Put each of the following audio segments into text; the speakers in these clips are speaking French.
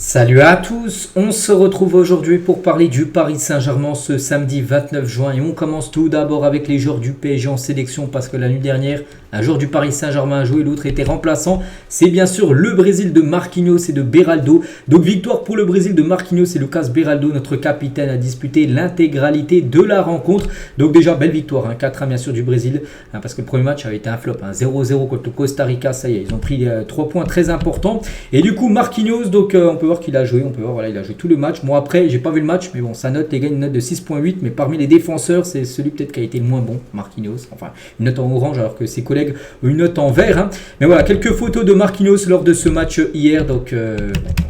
Salut à tous, on se retrouve aujourd'hui pour parler du Paris Saint-Germain ce samedi 29 juin et on commence tout d'abord avec les joueurs du PSG en sélection parce que la nuit dernière, un joueur du Paris Saint-Germain a joué, l'autre était remplaçant. C'est bien sûr le Brésil de Marquinhos et de Beraldo. Donc victoire pour le Brésil de Marquinhos et Lucas Beraldo, notre capitaine a disputé l'intégralité de la rencontre. Donc déjà belle victoire, 4-1 bien sûr du Brésil parce que le premier match avait été un flop, 0-0 contre le Costa Rica, ça y est, ils ont pris 3 points très importants. Et du coup Marquinhos, donc on peut voir qu'il a joué, il a joué tout le match. Bon après, j'ai pas vu le match, mais bon, sa note, les gars, une note de 6.8, mais parmi les défenseurs, c'est celui peut-être qui a été le moins bon, Marquinhos. Enfin, une note en orange alors que ses collègues ont une note en vert. Mais voilà, quelques photos de Marquinhos lors de ce match hier. Donc,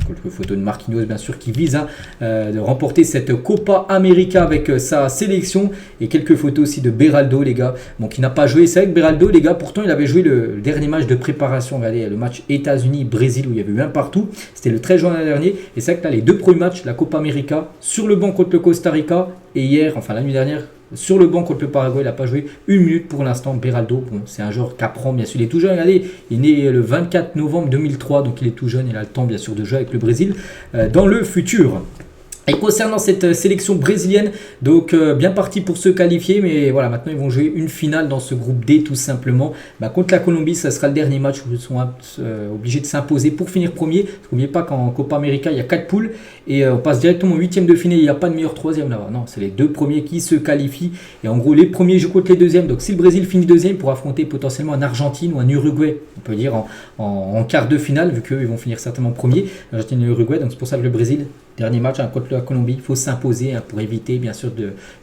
quelques photos de Marquinhos, bien sûr, qui vise de remporter cette Copa América avec sa sélection. Et quelques photos aussi de Beraldo, les gars, bon, qui n'a pas joué. C'est vrai que Beraldo, les gars, pourtant, il avait joué le dernier match de préparation. Regardez, le match États-Unis-Brésil où il y avait eu un partout. C'était le 13 juin dernier. Et c'est vrai que là, les deux premiers matchs, la Copa América, sur le banc contre le Costa Rica. Et hier, enfin la nuit dernière, sur le banc contre le Paraguay, il n'a pas joué une minute pour l'instant. Beraldo, bon, c'est un joueur qui apprend, bien sûr, il est tout jeune. Regardez, il est né le 24 novembre 2003, donc il est tout jeune, il a le temps, bien sûr, de jouer avec le Brésil dans le futur. Et concernant cette sélection brésilienne, donc bien parti pour se qualifier, mais voilà, maintenant ils vont jouer une finale dans ce groupe D tout simplement. Contre la Colombie, ça sera le dernier match où ils sont obligés de s'imposer pour finir premier. N'oubliez pas qu'en Copa América, il y a 4 poules et on passe directement au 8e de finale. Il n'y a pas de meilleur troisième là-bas. Non, c'est les deux premiers qui se qualifient. Et en gros, les premiers jouent contre les deuxièmes. Donc si le Brésil finit deuxième pour affronter potentiellement un Argentine ou un Uruguay, on peut dire en quart de finale, vu qu'eux ils vont finir certainement premier, Argentine et Uruguay. Donc c'est pour ça que le Brésil, dernier match contre la Colombie, il faut s'imposer pour éviter bien sûr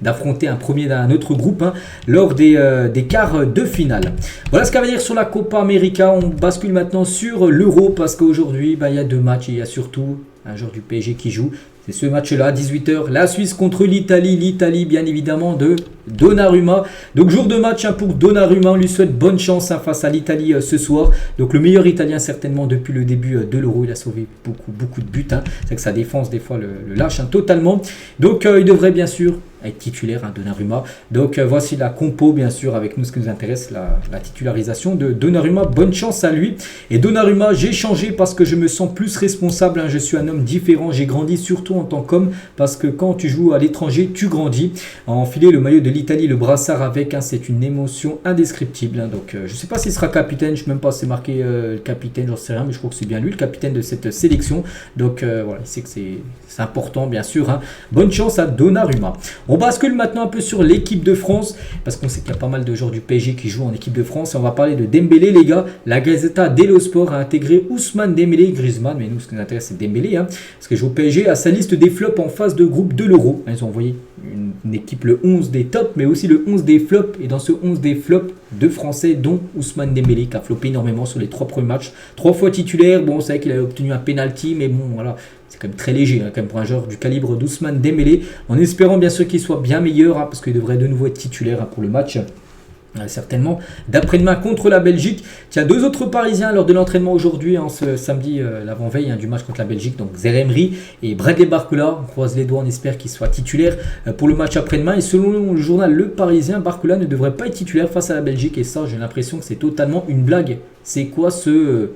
d'affronter un premier d'un autre groupe lors des quarts de finale. Voilà ce qu'on va dire sur la Copa América. On bascule maintenant sur l'Euro parce qu'aujourd'hui il y a deux matchs et il y a surtout un joueur du PSG qui joue. C'est ce match-là, 18h, la Suisse contre l'Italie. L'Italie, bien évidemment, de Donnarumma. Donc, jour de match pour Donnarumma. On lui souhaite bonne chance face à l'Italie ce soir. Donc, le meilleur Italien, certainement, depuis le début de l'Euro. Il a sauvé beaucoup de buts. C'est vrai que sa défense, des fois, le lâche totalement. Donc, il devrait, bien sûr, être titulaire, Donnarumma. Donc, voici la compo, bien sûr, avec nous, ce qui nous intéresse, la titularisation de Donnarumma. Bonne chance à lui. Et Donnarumma, j'ai changé parce que je me sens plus responsable. Je suis un homme différent. J'ai grandi surtout en tant qu'homme parce que quand tu joues à l'étranger, tu grandis. Enfiler le maillot de l'Italie, le brassard avec, c'est une émotion indescriptible. Donc, je ne sais pas s'il sera capitaine. Je ne sais même pas si c'est marqué le capitaine, j'en sais rien, mais je crois que c'est bien lui, le capitaine de cette sélection. Donc, voilà, il sait que c'est important, bien sûr. Bonne chance à Donnarumma. On bascule maintenant un peu sur l'équipe de France parce qu'on sait qu'il y a pas mal de joueurs du PSG qui jouent en équipe de France et on va parler de Dembélé, les gars. La Gazzetta dello Sport a intégré Ousmane Dembélé, Griezmann, mais nous ce qui nous intéresse c'est Dembélé parce que joue au PSG à sa liste des flops en phase de groupe de l'Euro. Ils ont envoyé une équipe le 11 des tops mais aussi le 11 des flops et dans ce 11 des flops deux Français dont Ousmane Dembélé qui a floppé énormément sur les 3 premiers matchs, 3 fois titulaire. Bon, c'est vrai qu'il a obtenu un penalty mais bon voilà, c'est quand même très léger quand même pour un joueur du calibre d'Ousmane Dembélé, en espérant bien sûr qu'il soit bien meilleur parce qu'il devrait de nouveau être titulaire pour le match certainement d'après-demain contre la Belgique. Il y a deux autres Parisiens lors de l'entraînement aujourd'hui, ce samedi, l'avant-veille du match contre la Belgique, donc Zeremri et Bradley Barcola. On croise les doigts, on espère qu'il soit titulaire pour le match après-demain. Et selon le journal Le Parisien, Barcola ne devrait pas être titulaire face à la Belgique et ça j'ai l'impression que c'est totalement une blague. C'est quoi ce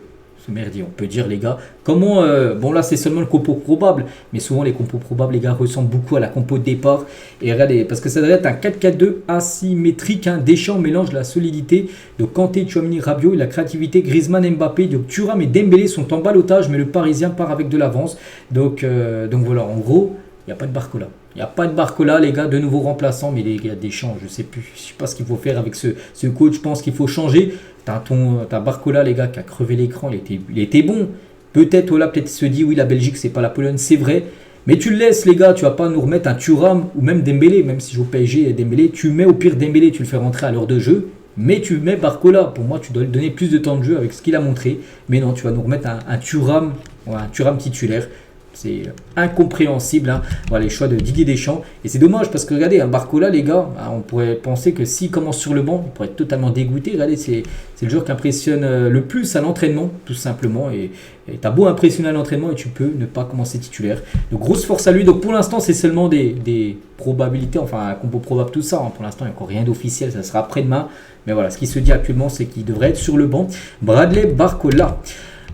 merdier, on peut dire, les gars. Comment bon là c'est seulement le compo probable, mais souvent les compos probables, les gars, ressemblent beaucoup à la compo de départ. Et regardez, parce que ça devrait être un 4-4-2 asymétrique. Deschamps mélange la solidité de Kanté, Tchouaméni, Rabiot et la créativité Griezmann, Mbappé. Donc Thuram et Dembélé sont en balotage, mais le Parisien part avec de l'avance. Donc voilà, en gros, il n'y a pas de Barcola. Il n'y a pas de Barcola, les gars, de nouveaux remplaçants, mais les gars, Deschamps, je sais pas ce qu'il faut faire avec ce coach. Je pense qu'il faut changer. T'as Barcola, les gars, qui a crevé l'écran, il était bon. Peut-être il se dit, oui, la Belgique, c'est pas la Pologne, c'est vrai. Mais tu le laisses, les gars, tu vas pas nous remettre un Thuram ou même Dembélé, même si je joue au PSG et Dembélé, tu mets au pire Dembélé, tu le fais rentrer à l'heure de jeu. Mais tu mets Barcola, pour moi, tu dois lui donner plus de temps de jeu avec ce qu'il a montré. Mais non, tu vas nous remettre un Thuram, un Thuram titulaire. C'est incompréhensible, Voilà, les choix de Didier Deschamps. Et c'est dommage parce que regardez, Barcola, les gars, on pourrait penser que s'il commence sur le banc, il pourrait être totalement dégoûté. Regardez, c'est le joueur qui impressionne le plus à l'entraînement, tout simplement. Et tu as beau impressionner à l'entraînement et tu peux ne pas commencer titulaire. Donc grosse force à lui. Donc pour l'instant, c'est seulement des probabilités, enfin un compo probable, tout ça. Pour l'instant, il n'y a encore rien d'officiel, ça sera après-demain. Mais voilà, ce qui se dit actuellement, c'est qu'il devrait être sur le banc. Bradley Barcola.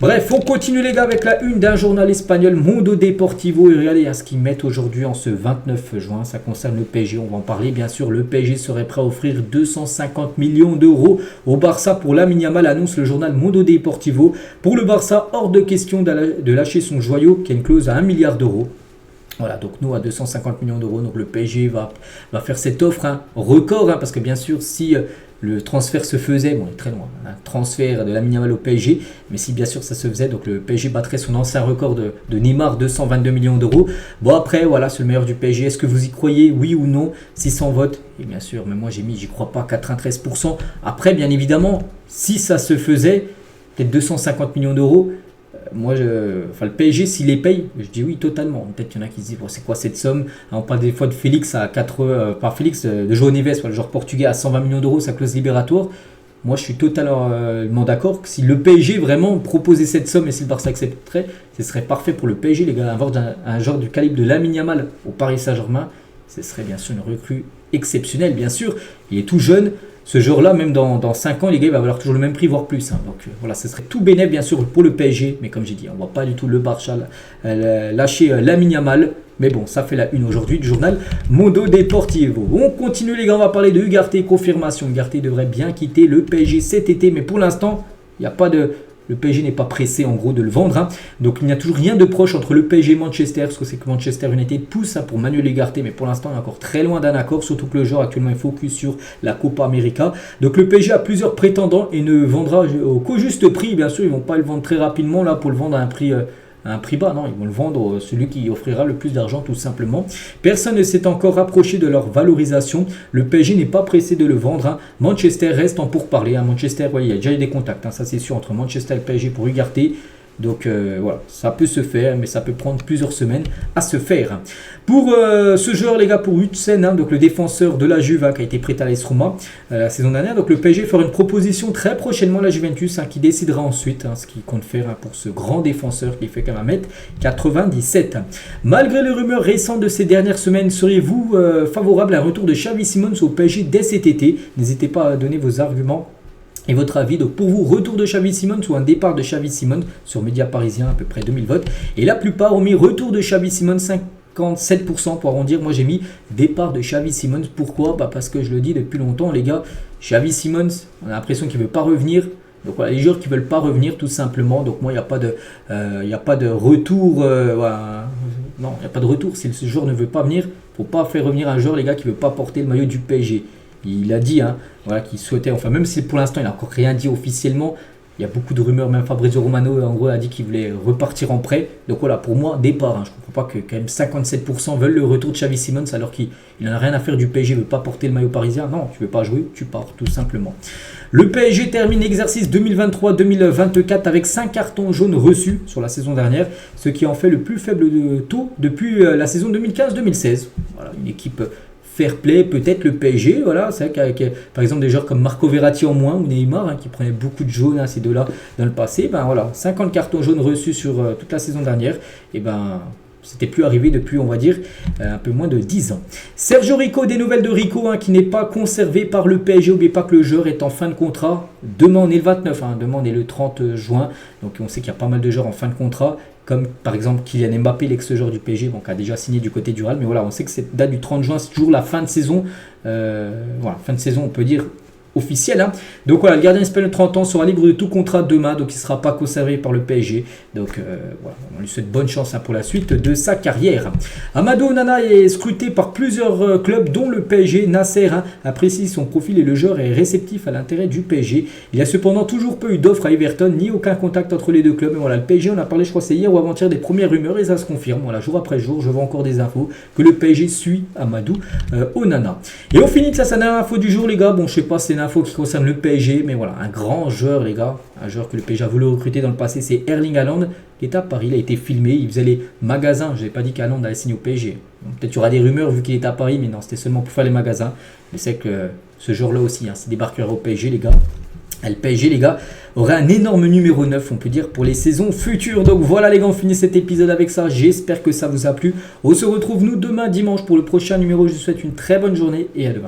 Bref, on continue les gars avec la une d'un journal espagnol, Mundo Deportivo. Et regardez ce qu'ils mettent aujourd'hui en ce 29 juin. Ça concerne le PSG, on va en parler bien sûr. Le PSG serait prêt à offrir 250 millions d'euros au Barça pour Lamine Yamal, annonce le journal Mundo Deportivo. Pour le Barça, hors de question de lâcher son joyau qui a une clause à 1 milliard d'euros. Voilà, donc nous à 250 millions d'euros, donc le PSG va faire cette offre record, parce que bien sûr si le transfert se faisait, bon il est très loin, un transfert de Lamine Yamal au PSG, mais si bien sûr ça se faisait, donc le PSG battrait son ancien record de Neymar, 222 millions d'euros. Bon après voilà, c'est le meilleur du PSG, est-ce que vous y croyez, oui ou non? 600 votes, et bien sûr, mais moi j'y crois pas, 93%. Après bien évidemment, si ça se faisait, peut-être 250 millions d'euros, le PSG, s'il les paye, je dis oui, totalement. Peut-être qu'il y en a qui se disent, bon, c'est quoi cette somme? On parle des fois de Félix à 4, de João Neves, le joueur portugais à 120 millions d'euros, sa clause libératoire. Moi, je suis totalement d'accord que si le PSG vraiment proposait cette somme et si le Barça accepterait, ce serait parfait pour le PSG, les gars. Avoir un joueur du calibre de Lamine Yamal au Paris Saint-Germain, ce serait bien sûr une recrue exceptionnelle, bien sûr. Il est tout jeune. Ce joueur-là, même dans 5 ans, les gars, il va valoir toujours le même prix, voire plus. Donc voilà, ce serait tout bénéf, bien sûr, pour le PSG. Mais comme j'ai dit, on ne voit pas du tout le Barça lâcher Lamine Yamal. Mais bon, ça fait la une aujourd'hui du journal Mundo Deportivo. On continue, les gars, on va parler de Ugarte. Confirmation, Ugarte devrait bien quitter le PSG cet été. Mais pour l'instant, il n'y a pas de... Le PSG n'est pas pressé en gros de le vendre. Donc il n'y a toujours rien de proche entre le PSG et Manchester. Ce que c'est que Manchester United pousse pour Manuel Ugarte. Mais pour l'instant il est encore très loin d'un accord. Surtout que le joueur actuellement est focus sur la Copa América. Donc le PSG a plusieurs prétendants et ne vendra qu'au juste prix. Bien sûr ils ne vont pas le vendre très rapidement là pour le vendre à un prix bas, non, ils vont le vendre celui qui offrira le plus d'argent tout simplement. Personne ne s'est encore rapproché de leur valorisation. Le PSG n'est pas pressé de le vendre. Manchester reste en pourparlers. Manchester, il y a déjà eu des contacts, ça c'est sûr, entre Manchester et le PSG pour Ugarte. Donc voilà, ça peut se faire, mais ça peut prendre plusieurs semaines à se faire. Pour ce joueur, les gars, pour Huijsen, donc le défenseur de la Juve qui a été prêté à l'AS Roma la saison dernière. Donc le PSG fera une proposition très prochainement à la Juventus qui décidera ensuite ce qu'il compte faire pour ce grand défenseur qui fait quand même 1m97. Malgré les rumeurs récentes de ces dernières semaines, seriez-vous favorable à un retour de Xavi Simons au PSG dès cet été? N'hésitez pas à donner vos arguments et votre avis. Donc pour vous, retour de Xavi Simons ou un départ de Xavi Simons sur Média Parisien, à peu près 2000 votes. Et la plupart ont mis retour de Xavi Simons, 57% pour arrondir. Moi j'ai mis départ de Xavi Simons. Pourquoi? Parce que je le dis depuis longtemps, les gars, Xavi Simons, on a l'impression qu'il ne veut pas revenir. Donc voilà, les joueurs qui ne veulent pas revenir tout simplement. Donc moi il n'y a pas de retour. Non, il n'y a pas de retour. Si ce joueur ne veut pas venir, il ne faut pas faire revenir un joueur, les gars, qui ne veut pas porter le maillot du PSG. Il a dit qu'il souhaitait, enfin même si pour l'instant il n'a encore rien dit officiellement, il y a beaucoup de rumeurs, même Fabrizio Romano en gros a dit qu'il voulait repartir en prêt. Donc voilà, pour moi, départ. Je ne comprends pas que quand même 57% veulent le retour de Xavi Simons alors qu'il n'en a rien à faire du PSG, il ne veut pas porter le maillot parisien. Non, tu ne veux pas jouer, tu pars tout simplement. Le PSG termine l'exercice 2023-2024 avec 5 cartons jaunes reçus sur la saison dernière, ce qui en fait le plus faible taux depuis la saison 2015-2016. Voilà, une équipe fair play, peut-être le PSG, voilà, c'est vrai qu'avec par exemple des joueurs comme Marco Verratti en moins ou Neymar qui prenaient beaucoup de jaunes ces deux-là dans le passé, 50 cartons jaunes reçus sur toute la saison dernière, et c'était plus arrivé depuis, on va dire, un peu moins de 10 ans. Sergio Rico, des nouvelles de Rico qui n'est pas conservé par le PSG. N'oubliez pas que le joueur est en fin de contrat. Demain, on est le 29, demain, on est le 30 juin. Donc, on sait qu'il y a pas mal de joueurs en fin de contrat, comme par exemple Kylian Mbappé, l'ex-joueur du PSG, qui a déjà signé du côté du Real. Mais voilà, on sait que cette date du 30 juin, c'est toujours la fin de saison. Fin de saison, on peut dire officiel. Donc voilà, le gardien espagnol de 30 ans sera libre de tout contrat demain, donc il ne sera pas conservé par le PSG. Donc voilà, on lui souhaite bonne chance pour la suite de sa carrière. Amadou Onana est scruté par plusieurs clubs, dont le PSG. Nasser apprécie son profil et le joueur est réceptif à l'intérêt du PSG. Il n'y a cependant toujours pas eu d'offre à Everton, ni aucun contact entre les deux clubs. Mais voilà, le PSG, on a parlé, je crois, c'est hier ou avant-hier, des premières rumeurs et ça se confirme. Voilà, jour après jour, je vois encore des infos que le PSG suit Amadou Onana. Et on finit de ça, c'est la dernière info du jour, les gars. Bon, je sais pas, c'est une info qui concerne le PSG, mais voilà, un grand joueur, les gars, un joueur que le PSG a voulu recruter dans le passé, c'est Erling Haaland, qui est à Paris. Il a été filmé, il faisait les magasins. Je n'avais pas dit qu'Haaland allait signer au PSG. Peut-être qu'il y aura des rumeurs vu qu'il est à Paris, mais non, c'était seulement pour faire les magasins. Mais c'est que ce joueur-là aussi, s'il débarquera au PSG, les gars, le PSG, les gars, aurait un énorme numéro 9, on peut dire, pour les saisons futures. Donc voilà, les gars, on finit cet épisode avec ça. J'espère que ça vous a plu. On se retrouve, nous, demain, dimanche, pour le prochain numéro. Je vous souhaite une très bonne journée et à demain.